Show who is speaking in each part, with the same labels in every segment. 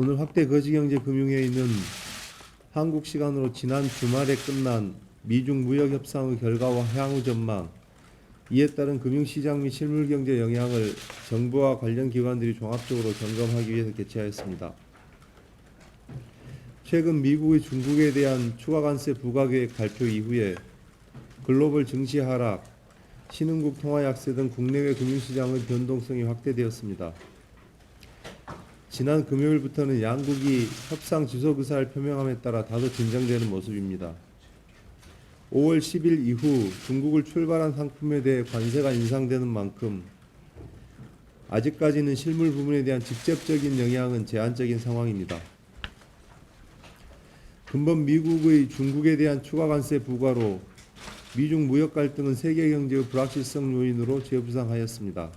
Speaker 1: 오늘 확대 거시경제금융회의는 한국 시간으로 지난 주말에 끝난 미중 무역협상의 결과와 향후 전망, 이에 따른 금융시장 및 실물경제 영향을 정부와 관련 기관들이 종합적으로 점검하기 위해서 개최하였습니다. 최근 미국의 중국에 대한 추가 관세 부과 계획 발표 이후에 글로벌 증시 하락, 신흥국 통화 약세 등 국내외 금융시장의 변동성이 확대되었습니다. 지난 금요일부터는 양국이 협상 지속 의사를 표명함에 따라 다소 긴장되는 모습입니다. 5월 10일 이후 중국을 출발한 상품에 대해 관세가 인상되는 만큼 아직까지는 실물 부분에 대한 직접적인 영향은 제한적인 상황입니다. 근본 미국의 중국에 대한 추가 관세 부과로 미중 무역 갈등은 세계 경제의 불확실성 요인으로 재부상하였습니다.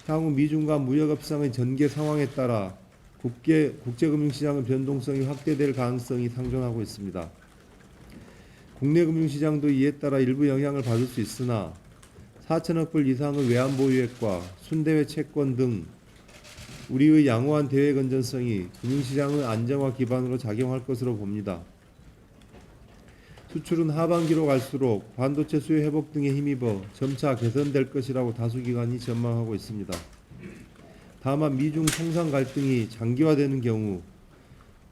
Speaker 1: 향후 미중 간 무역 협상의 전개 상황에 따라 국제금융시장의 변동성이 확대될 가능성이 상존하고 있습니다. 국내 금융시장도 이에 따라 일부 영향을 받을 수 있으나 4천억 불 이상의 외환보유액과 순대외 채권 등 우리의 양호한 대외 건전성이 금융시장의 안정화 기반으로 작용할 것으로 봅니다. 수출은 하반기로 갈수록 반도체 수요 회복 등에 힘입어 점차 개선될 것이라고 다수 기관이 전망하고 있습니다. 다만 미중 통상 갈등이 장기화되는 경우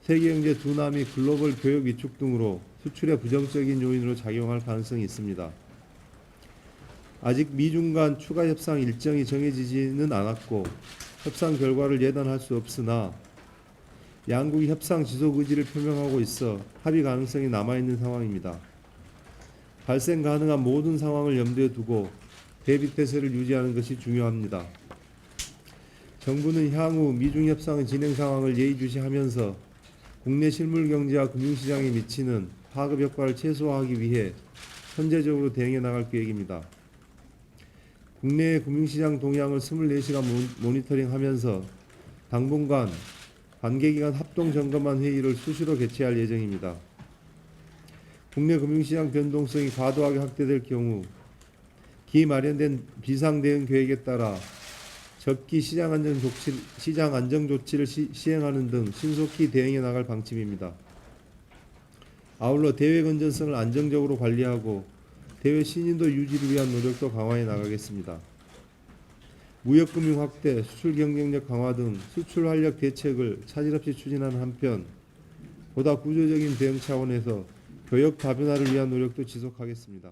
Speaker 1: 세계경제 둔화 및 글로벌 교역 위축 등으로 수출의 부정적인 요인으로 작용할 가능성이 있습니다. 아직 미중 간 추가 협상 일정이 정해지지는 않았고 협상 결과를 예단할 수 없으나 양국이 협상 지속 의지를 표명하고 있어 합의 가능성이 남아있는 상황입니다. 발생 가능한 모든 상황을 염두에 두고 대비태세를 유지하는 것이 중요합니다. 정부는 향후 미중 협상의 진행 상황을 예의주시하면서 국내 실물 경제와 금융시장에 미치는 파급 효과를 최소화하기 위해 선제적으로 대응해 나갈 계획입니다. 국내 금융시장 동향을 24시간 모니터링하면서 당분간 관계기관 합동점검한 회의를 수시로 개최할 예정입니다. 국내 금융시장 변동성이 과도하게 확대될 경우 기 마련된 비상대응 계획에 따라 적기 시장 안정 조치를 시행하는 등 신속히 대응해 나갈 방침입니다. 아울러 대외 건전성을 안정적으로 관리하고 대외 신인도 유지를 위한 노력도 강화해 나가겠습니다. 무역금융 확대, 수출 경쟁력 강화 등 수출 활력 대책을 차질 없이 추진하는 한편 보다 구조적인 대응 차원에서 교역 다변화를 위한 노력도 지속하겠습니다.